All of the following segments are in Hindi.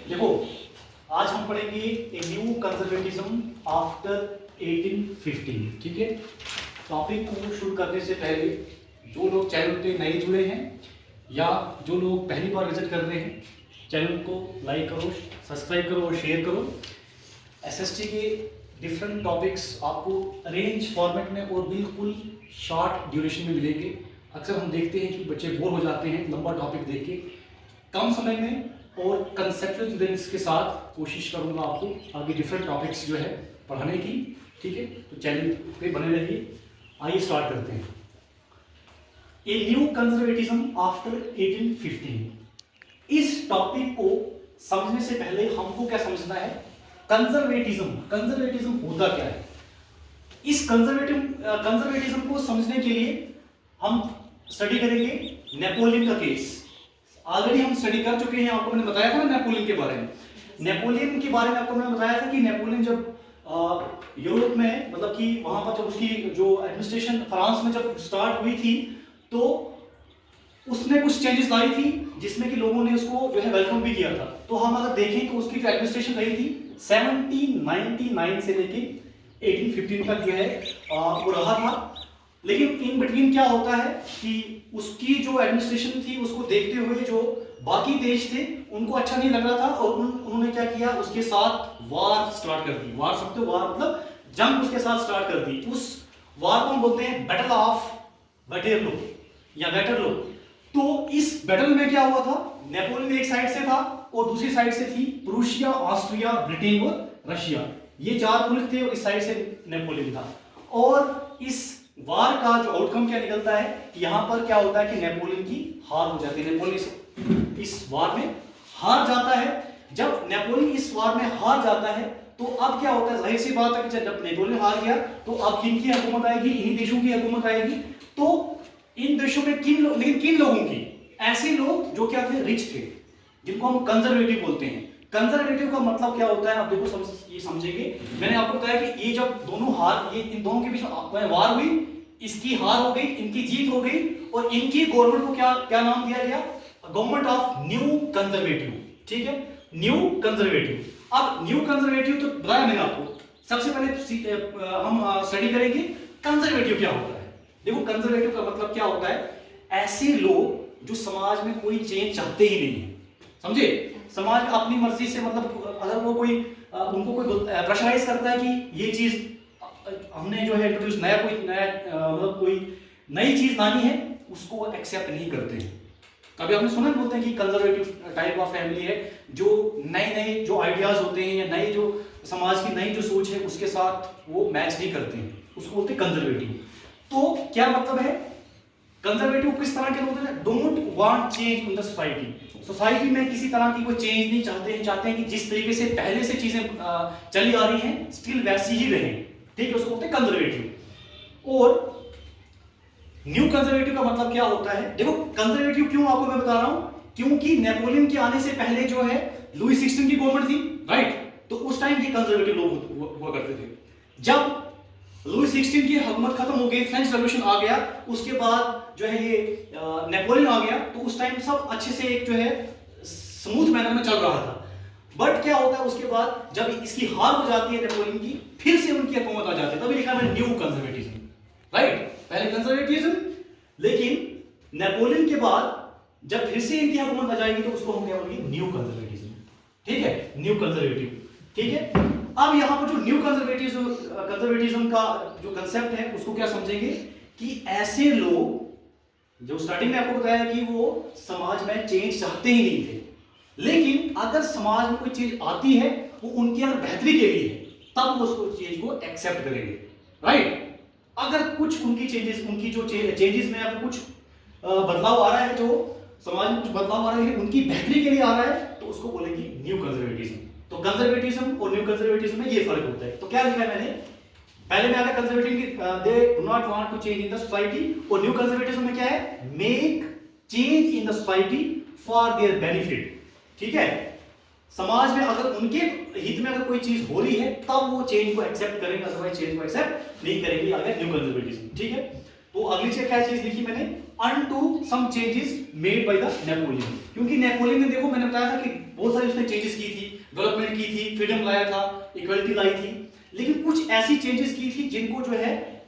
देखो, आज हम पढ़ेंगे ए न्यू कंजर्वेटिज्म आफ्टर 1815। ठीक है। टॉपिक को शुरू करने से पहले जो लोग चैनल पे नए जुड़े हैं या जो लोग पहली बार विजिट कर रहे हैं, चैनल को लाइक करो, सब्सक्राइब करो और शेयर करो। एसएसटी के डिफरेंट टॉपिक्स आपको अरेंज फॉर्मेट में और बिल्कुल शॉर्ट ड्यूरेशन में मिलेंगे। अक्सर हम देखते हैं कि बच्चे बोर हो जाते हैं लंबा टॉपिक देख के। कम समय में और कंसेप्चुअल एविडेंस के साथ कोशिश करूंगा आपको आगे डिफरेंट टॉपिक्स जो है पढ़ाने की। ठीक है, तो चैनल पे बने रहिए। आइए स्टार्ट करते हैं। A new conservatism after 1815। इस टॉपिक को समझने से पहले हमको क्या समझना है, कंजर्वेटिज्म होता क्या है। इस कंजर्वेटिज्म को समझने के लिए हम स्टडी करेंगे नेपोलियन का केस। ऑलरेडी हम स्टडी कर चुके हैं, आपको मैंने बताया था ना नेपोलियन के बारे में। नेपोलियन के बारे में आपको मैंने बताया था कि नेपोलियन जब यूरोप में, मतलब कि वहां पर जब उसकी जो एडमिनिस्ट्रेशन फ्रांस में जब स्टार्ट हुई थी, तो उसने कुछ चेंजेस लाई थी जिसमें कि लोगों ने उसको जो है वेलकम भी किया था। तो हम अगर देखें तो उसकी जो एडमिनिस्ट्रेशन रही थी 1799 से लेके 1815 तक जो है वो रहा था। लेकिन इन बिटवीन क्या होता है कि उसकी जो एडमिनिस्ट्रेशन थी उसको देखते हुए जो बाकी देश थे उनको अच्छा नहीं लग रहा था और उन्होंने क्या किया, उसके साथ वार स्टार्ट कर दी। वार सकते हो, वार मतलब जंग उसके साथ स्टार्ट कर दी। उस वार को हम बोलते हैं बैटल ऑफ वेटरलो या वेटरलो। तो इस बैटल में क्या हुआ था, नेपोलियन एक साइड से था और दूसरी साइड से थी प्रूशिया, ऑस्ट्रिया, ब्रिटेन और रशिया। ये चार मुल्क थे और इस साइड से नेपोलियन था। और इस वार का जो आउटकम क्या निकलता है, यहां पर क्या होता है कि नेपोलियन की हार हो जाती है। नेपोलियन इस वार में हार जाता है। जब नेपोलियन इस वार में हार जाता है तो अब क्या होता है, जाहिर सी बात है कि जब नेपोलियन हार गया तो अब किनकी हुकूमत आएगी, इन्हीं देशों की हुकूमत आएगी। तो इन देशों में लेकिन किन लोगों की, ऐसे लोग जो क्या थे, रिच थे, जिनको हम कंजर्वेटिव बोलते हैं। कंजर्वेटिव का मतलब क्या होता है, आप देखो ये समझेंगे। मैंने आपको बताया कि ये जब दोनों हार, ये इन दोनों के बीच में वार हुई, इसकी हार हो गई, इनकी जीत हो गई और इनकी गवर्नमेंट को क्या क्या नाम दिया गया, गवर्नमेंट ऑफ न्यू कंजर्वेटिव। ठीक है, न्यू कंजर्वेटिव। अब न्यू कंजर्वेटिव तो बताया मैंने आपको। सबसे पहले हम स्टडी करेंगे कंजर्वेटिव क्या होता है। देखो, कंजर्वेटिव का मतलब क्या होता है, ऐसे लोग जो समाज में कोई चेंज चाहते ही नहीं है। समझे, समाज अपनी मर्जी से, मतलब अगर वो कोई उनको कोई प्रेशराइज करता है कि ये चीज हमने जो है इंट्रोड्यूस मतलब कोई नई चीज लानी है, उसको एक्सेप्ट नहीं करते हैं। कभी आपने सुना, बोलते हैं कि कंजर्वेटिव टाइप ऑफ फैमिली है जो नए जो आइडियाज होते हैं या नई जो समाज की नई जो सोच है उसके साथ वो मैच नहीं करते हैं, उसको बोलते हैं कंजर्वेटिव। तो क्या मतलब है, कंजर्वेटिव किस तरह के लोग हैं, don't want change in the society. Society में किसी तरह की कोई चेंज नहीं चाहते हैं, चाहते हैं कि जिस तरीके से पहले से चीजें चली आ रही हैं स्टिल वैसी ही रहे। ठीक है, उसको बोलते हैं कंजर्वेटिव। और न्यू कंजर्वेटिव का मतलब क्या होता है, देखो कंजर्वेटिव क्यों आपको मैं बता रहा हूं, क्योंकि नेपोलियन के आने से पहले जो है लुई 16 की गवर्नमेंट थी, राइट। तो उस टाइम ये कंजर्वेटिव लोग हुआ करते थे। जब लुई 16 की हुकूमत खत्म हो गई, फ्रेंच रेवोल्यूशन आ गया, उसके बाद जो है ये नेपोलियन आ गया, तो उस टाइम सब अच्छे से एक जो है स्मूथ मैनर में चल रहा था। बट क्या होता है, उसके बाद जब इसकी हार हो जाती है नेपोलियन की, फिर से उनकी हुकूमत आ जाती है, तभी लिखा है न्यू कंजर्वेटिज्म, राइट। पहले कंजर्वेटिज्म, लेकिन नेपोलियन के बाद जब फिर से इनकी हुकूमत आ जाएगी तो उसको हम क्या बोलेंगे, न्यू कंजर्वेटिज्म। ठीक है, न्यू कंजर्वेटिव। ठीक है, अब यहां पर जो न्यू कंजर्वेटिज्म का जो कंसेप्ट है उसको क्या समझेंगे कि ऐसे लोग जो स्टार्टिंग में आपको बताया कि वो समाज में चेंज चाहते ही नहीं थे, लेकिन अगर समाज में कोई चीज आती है वो उनकी अगर बेहतरी के लिए है, तब वो उसको चीज को एक्सेप्ट करेंगे, राइट। अगर कुछ उनकी चेंजेस, उनकी जो चेंजेस में अगर कुछ बदलाव आ रहा है, जो समाज में कुछ बदलाव आ रहा है उनकी बेहतरी के लिए आ रहा है, तो उसको बोलेंगे न्यू कंजर्वेटिज्म। तो कंजर्वेटिज्म और न्यू कंजर्वेटिज्म में ये फर्क होता है। तो क्या लिखा है मैंने, पहले में आया कंजर्वेटिव की they do not want to change in the society, और न्यू कंजर्वेटिज्म में क्या है, make change in the society for their benefit. ठीक है, समाज में अगर उनके हित में अगर कोई चीज हो रही है तब वो चेंज को एक्सेप्ट करेंगे, अदरवाइज चेंज को एक्सेप्ट नहीं करेंगे, अगर न्यू कंजर्वेटिज्म। ठीक है, तो अगली चीज क्या चीज लिखी मैंने, undo some changes made by the Napoleon, क्योंकि नेपोलियन ने देखो मैंने बताया था कि बहुत सारी उसने चेंजेस की थी, डेवलपमेंट की थी, फ्रीडम लाया था, इक्वलिटी लाई थी, लेकिन कुछ ऐसी चेंजेस की थी जिनको जो है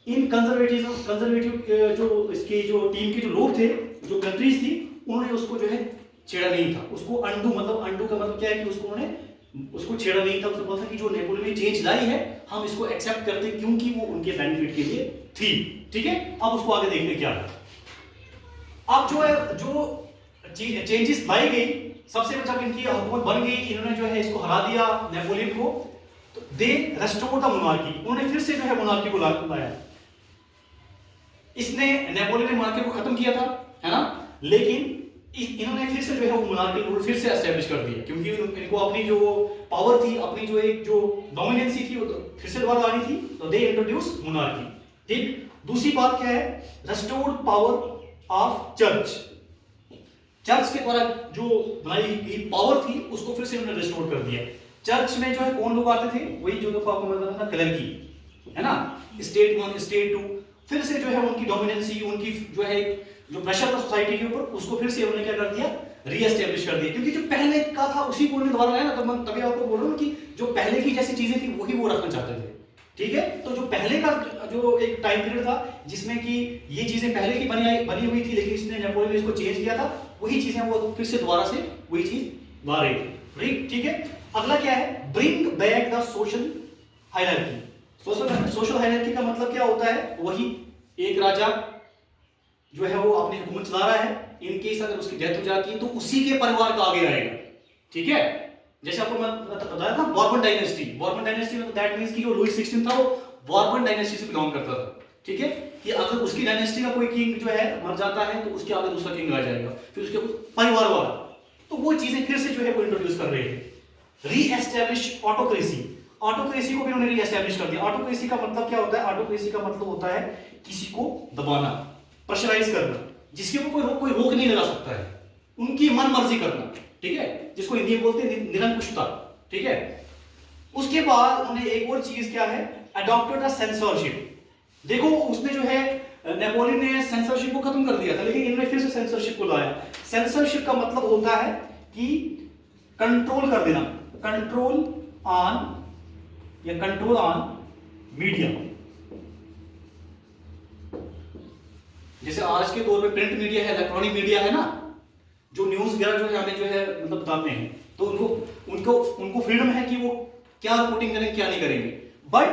इन कंजर्वेटिव जो इसके जो टीम के जो लोग थे, जो कंट्रीज थी, उन्होंने उसको जो है छेड़ा नहीं था। उसको अनडू मतलब, अनडू का मतलब क्या है कि उसको उन्होंने उसको छेड़ा नहीं था। उसने बोला था कि जो नेपोलियन ने चेंज लाई है हम इसको एक्सेप्ट करते हैं क्योंकि वो उनके बेनिफिट के लिए थी। ठीक है, अब उसको आगे देखते क्या है। अब जो है जो चेंजेस लाई गई, सबसे पहले जब इनकी हुकूमत बन गई, इन्होंने जो है इसको हरा दिया नेपोलियन को, तो दे रेस्टोर द मोनार्की, उन्होंने फिर से जो है मोनार्की को लाया। इसने नेपोलियन ने मोनार्की को खत्म किया था, है ना, लेकिन इन्होंने फिर से जो है वो मोनार्की रूल फिर से एस्टेब्लिश कर दिया, क्योंकि इनको अपनी जो पावर थी, अपनी जो एक जो डोमिनेंसी थी वो तो फिर से दोबारा आनी थी, तो दे इंट्रोड्यूस मोनार्की। ठीक, दूसरी बात क्या है, restored power of church, church के द्वारा जो बनाई गई पावर थी उसको फिर से उन्होंने रिस्टोर कर दिया। चर्च में जो है कौन लोग आते थे, वही जो देखो आपको बताया था क्लर्की, है ना, स्टेट 1 स्टेट 2, फिर से जो है उनकी डोमिनेंसी, उनकी जो है जो प्रेशर था सोसाइटी के ऊपर, उसको फिर से उन्होंने क्या कर दिया, रीएस्टैब्लिश कर दिया, क्योंकि जो पहले का था उसी को उन्होंने दोबारा लाया ना। तो तभी आपको बोल रहा हूं कि जो पहले की जैसी चीजें थी वही वो रखना चाहते थे। ठीक है, तो जो पहले का जो एक टाइम पीरियड था जिसमें कि ये चीजें पहले की बनी हुई थी, लेकिन इसने नेपोलियन ने इसको चेंज किया था, वही चीजें वो फिर से दोबारा से वही चीज ला रही थी। ठीक है, अगला क्या है, bring back the social hierarchy. Social hierarchy का मतलब क्या होता है, वही एक राजा जो है वो अपनी हुकूमत चला रहा है, इन केस अगर उसकी डेथ हो जाती है तो उसी के परिवार का आगे रहेगा। ठीक है, जैसे आपको मैं बताया था बॉर्बन डायनेस्टी, बॉर्बन डायनेस्टी में तो दैट मींस कि जो लुई 16 था वो बॉर्बन डायनेस्टी से बिलोंग करता था। ठीक है, कि अगर उसकी डायनेस्टी का कोई किंग जो है मर जाता है तो उसके आगे दूसरा किंग आ जाएगा, फिर उसके परिवार वाला, तो वो चीजें फिर से जो है वो इंट्रोड्यूस कर रहे हैं। रीएस्टैब्लिश ऑटोक्रेसी, ऑटोक्रेसी को भी उन्होंने रीएस्टैब्लिश कर दिया। ऑटोक्रेसी का मतलब क्या होता है, ऑटोक्रेसी का मतलब होता है किसी को दबाना, प्रेशराइज करना, जिसके ऊपर कोई रोक नहीं लगा सकता है, उनकी मन मर्जी करना। ठीक है, जिसको हिंदी में बोलते हैं निरंकुशता। ठीक है, उसके बाद उन्होंने एक और चीज क्या है, अडॉप्टेड द सेंसरशिप। देखो उसने जो है नेपोलियन ने सेंसरशिप को खत्म कर दिया था, लेकिन इन्होंने फिर से सेंसरशिप को लाया। सेंसरशिप का मतलब होता है कि कंट्रोल कर देना, कंट्रोल ऑन मीडिया। जैसे आज के दौर में प्रिंट मीडिया है, इलेक्ट्रॉनिक मीडिया है ना, जो न्यूज वगैरह जो है हमें जो है मतलब बताते हैं, तो उनको फ्रीडम है कि वो क्या रिपोर्टिंग करेंगे क्या नहीं करेंगे। बट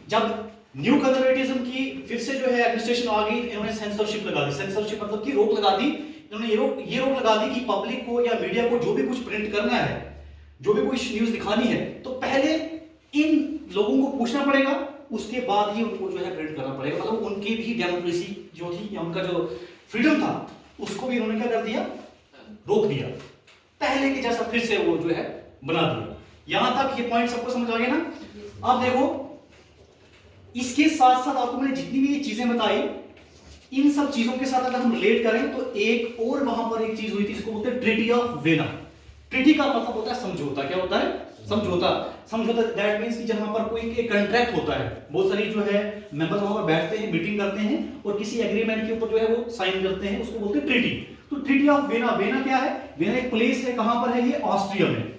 जब न्यू कंजर्वेटिज्म की फिर से जो है एडमिनिस्ट्रेशन आ गई, इन्होंने सेंसरशिप लगा दी। सेंसरशिप मतलब कि रोक लगा दी, इन्होंने ये रोक लगा दी कि पब्लिक को या मीडिया को जो भी कुछ प्रिंट करना है, जो भी कुछ न्यूज दिखानी है, तो पहले इन लोगों को पूछना पड़ेगा, उसके बाद ही उनको जो है प्रिंट करना पड़ेगा। मतलब उनकी भी डेमोक्रेसी जो थी, उनका जो फ्रीडम था, उसको भी उन्होंने क्या कर दिया, रोक दिया, पहले के जैसा फिर से वो जो है बना दिया। यहां तक ये पॉइंट सबको समझ आ गया ना। अब देखो इसके साथ साथ आपको मैंने जितनी भी ये चीजें बताई, इन सब चीजों के साथ अगर हम रिलेट करें तो एक और वहां पर एक चीज हुई थी जिसको बोलते हैं ट्रीटी ऑफ वेना। ट्रीटी का मतलब होता है समझौता। क्या होता है, समझौता। समझौता दैट मींस कि जहां पर कोई एक कॉन्ट्रैक्ट होता है, बहुत सारी जो है मेंबर्स वहां पर बैठते हैं, मीटिंग करते हैं और किसी एग्रीमेंट के ऊपर जो है वो साइन करते हैं, उसको बोलते हैं ट्रीटी। तो ट्रीटी ऑफ वेना, वेना क्या है, वेना एक प्लेस है, कहां पर है ये, ऑस्ट्रिया में,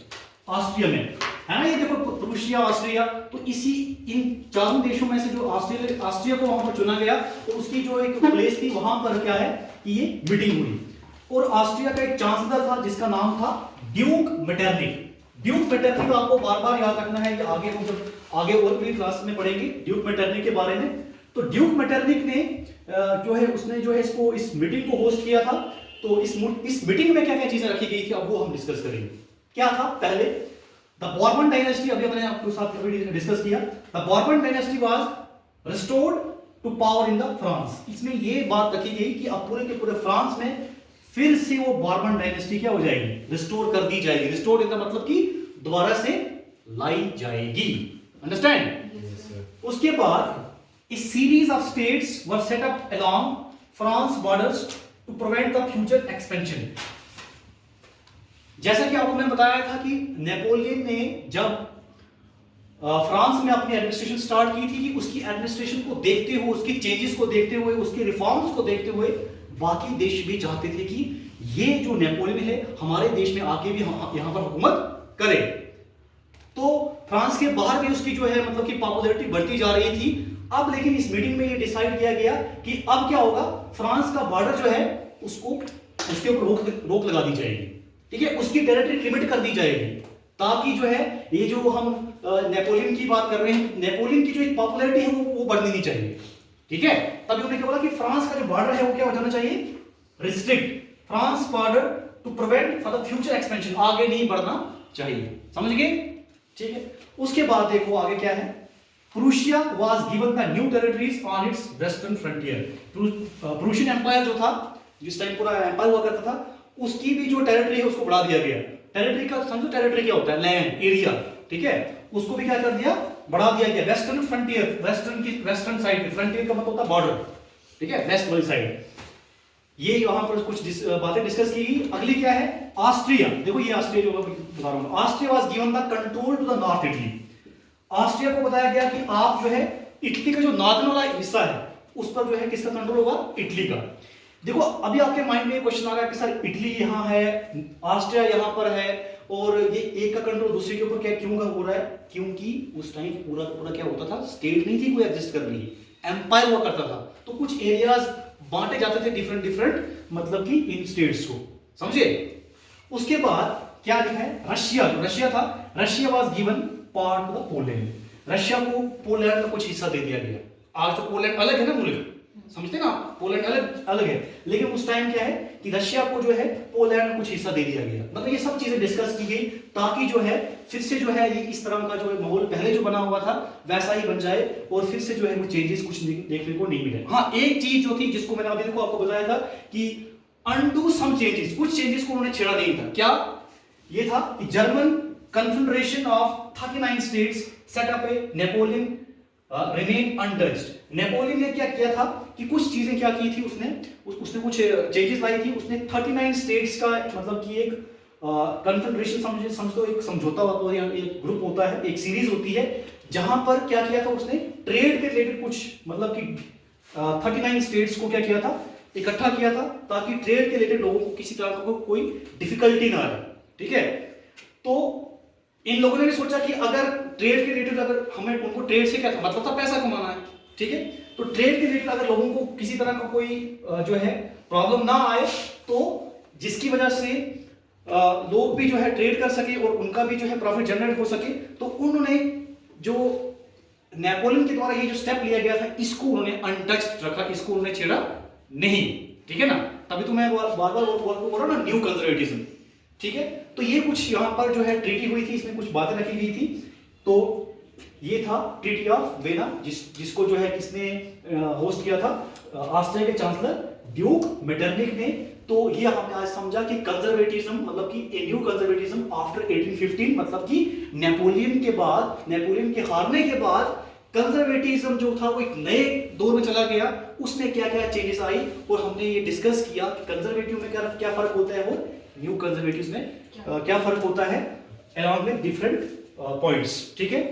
ऑस्ट्रिया में है ना, ये देखो प्रूशिया, ऑस्ट्रिया। तो इसी इन चारों देशों में से जो ऑस्ट्रिया को वहां पर चुना गया, तो उसकी जो एक प्लेस थी वहां पर क्या है कि ये मीटिंग हुई। और ऑस्ट्रिया का एक चांसलर था जिसका नाम था ड्यूक मेटरनिक। ड्यूक मेटरनिक को आपको बार बार याद रखना है, ये आगे हम जब आगे और भी क्लास में पढ़ेंगे ड्यूक मेटरनिक के बारे में। तो ड्यूक मेटरनिक ने जो है उसने जो है इसको इस मीटिंग को होस्ट किया था। तो इस मीटिंग में क्या क्या चीजें रखी गई थी अब वो हम डिस्कस करेंगे। क्या था, पहले द बॉर्बन डायनेस्टी, अभी मैंने आपके साथ डिस्कस किया, the Bourbon dynasty was restored to power in the France. इसमें ये बात रखी गई कि अब पूरे के पूरे फ्रांस में फिर से वो बॉर्बन डायनेस्टी क्या हो जाएगी, रिस्टोर कर दी जाएगी। रिस्टोर इन द मतलब कि दोबारा से लाई जाएगी। अंडरस्टैंड? उसके बाद a series of states were set up along France borders to prevent the future expansion। जैसा कि आपको मैंने बताया था कि नेपोलियन ने जब फ्रांस में अपनी एडमिनिस्ट्रेशन स्टार्ट की थी कि उसकी एडमिनिस्ट्रेशन को देखते हुए, उसकी चेंजेस को देखते हुए, उसके रिफॉर्म्स को देखते हुए बाकी देश भी चाहते थे कि ये जो नेपोलियन है हमारे देश में आके भी यहाँ पर हुकूमत करे। तो फ्रांस के बाहर भी उसकी जो है मतलब कि पॉपुलैरिटी बढ़ती जा रही थी। अब लेकिन इस मीटिंग में ये डिसाइड किया गया कि अब क्या होगा, फ्रांस का बॉर्डर जो है उसको उसके ऊपर रोक लगा दी जाएगी, ठीक है, उसकी टेरिटरी लिमिट कर दी जाएगी, ताकि जो है ये जो हम नेपोलियन की बात कर रहे हैं, नेपोलियन की जो एक पॉपुलैरिटी है वो बढ़नी नहीं चाहिए, ठीक है। तभी उन्होंने क्या बोला कि फ्रांस का जो बॉर्डर है वो क्या हो जाना चाहिए, restrict France border to prevent for the future expansion, आगे नहीं बढ़ना चाहिए, समझ गए, ठीक है। उसके बाद देखो आगे क्या है, Prussia was given the new territories on its western frontier. Prussian empire जो था, जिस टाइम पूरा एम्पायर हुआ करता था, उसकी भी जो टेरिटरी है उसको बढ़ा दिया गया। टेरिटरी का समझो, टेरिटरी क्या होता है, लैंड एरिया, ठीक है, उसको भी क्या कर दिया, बढ़ा दिया गया। Western frontier, western side, frontier का मतलब होता है बॉर्डर, ठीक है, वेस्ट वाली साइड। ये यहां पर कुछ बातें डिस्कस की गई। अगली क्या है, ऑस्ट्रिया। देखो ये ऑस्ट्रिया जो मैं बता रहा हूं, Austria was given the control to the north Italy. Austria को बताया गया कि आप जो है इटली का जो नॉर्दर्न वाला हिस्सा है उस पर जो है किसका कंट्रोल होगा, इटली का। देखो अभी आपके माइंड में क्वेश्चन आ रहा है कि सर इटली यहाँ है, ऑस्ट्रिया यहाँ पर है, और ये एक का कंट्रोल दूसरे के ऊपर क्या क्यों का हो रहा है, क्योंकि उस टाइम पूरा पूरा क्या होता था, स्टेट नहीं थी कोई एग्जिस्ट कर रही, एम्पायर हुआ करता था, तो कुछ एरियाज बांटे जाते थे डिफरेंट डिफरेंट मतलब कि इन स्टेट्स को, समझे। उसके बाद क्या लिखा है, रशिया, जो रशिया था, Russia was given part of Poland. Russia को पोलैंड का कुछ हिस्सा दे दिया गया। आज तो पोलैंड अलग है ना मुल्क, समझते ना, पोलैंड अलग अलग है, लेकिन उस टाइम क्या है कि रशिया को जो है पोलैंड में कुछ हिस्सा दे दिया गया। मतलब ये सब चीजें डिस्कस की गई ताकि जो है फिर से जो है ये इस तरह का जो है माहौल पहले जो बना हुआ था वैसा ही बन जाए, और फिर से जो है वो चेंजेस कुछ देखने को नहीं मिले। हाँ, एक चीज जो थी जिसको मैंने अभी देखो आपको बताया था कि अनडू सम चेंजेस, कुछ चेंजेस को उन्होंने छेड़ा नहीं था। क्या ये था कि German confederation of 39 states set up A Napoleon remain untouched. Napoleon ने क्या किया था कि कुछ चीजें क्या की थी, उसने कुछ चेंजेस लाई थी। उसने 39 स्टेट्स का मतलब कि एक कन्फेडरेशन समझ लो, एक समझौता होता है, एक ग्रुप होता है, एक सीरीज होती है, जहां पर क्या किया था उसने, ट्रेड के रिलेटेड कुछ मतलब कि 39 स्टेट्स को क्या किया था, इकट्ठा किया था, ताकि ट्रेड के रिलेटेड लोगों को किसी तरह का कोई डिफिकल्टी ना आए, ठीक है। तो इन लोगों ने भी सोचा कि अगर ट्रेड के रिलेटेड, अगर हमें उनको ट्रेड से क्या था मतलब था, पैसा कमाना है, ठीक है, तो ट्रेड के रिलेटेड अगर लोगों को किसी तरह का कोई जो है प्रॉब्लम ना आए, तो जिसकी वजह से लोग भी जो है ट्रेड कर सके और उनका भी जो है प्रॉफिट जनरेट हो सके, तो उन्होंने जो नेपोलियन के द्वारा ये जो स्टेप लिया गया था इसको उन्होंने अनटच्ड रखा, इसको उन्होंने छेड़ा नहीं, ठीक है ना। तभी तो मैं बार बार बोल रहा हूं ना, न्यू कंजर्वेटिज्म, ठीक है। तो ये कुछ यहाँ पर जो है ट्रीटी हुई थी, इसमें कुछ बातें रखी गई थी। तो ये था ट्रीटी ऑफ वेना, जिसको जो है किसने होस्ट किया था, ऑस्ट्रिया के चांसलर ड्यूक मेटरनिक ने। तो ये हमने आज समझा कि कंजर्वेटिज्म मतलब कि ए न्यू कंजर्वेटिज्म आफ्टर 1815, मतलब कि नेपोलियन के बाद, नेपोलियन के हारने के बाद कंजर्वेटिज्म जो था वो एक नए दौर में चला गया। उसमें क्या क्या चेंजेस आई, और हमने ये डिस्कस किया कि कंजर्वेटिव में क्या फर्क होता है और न्यू कंजर्वेटिव्स में क्या फर्क होता है, अलॉन्ग विद डिफरेंट पॉइंट्स, ठीक है।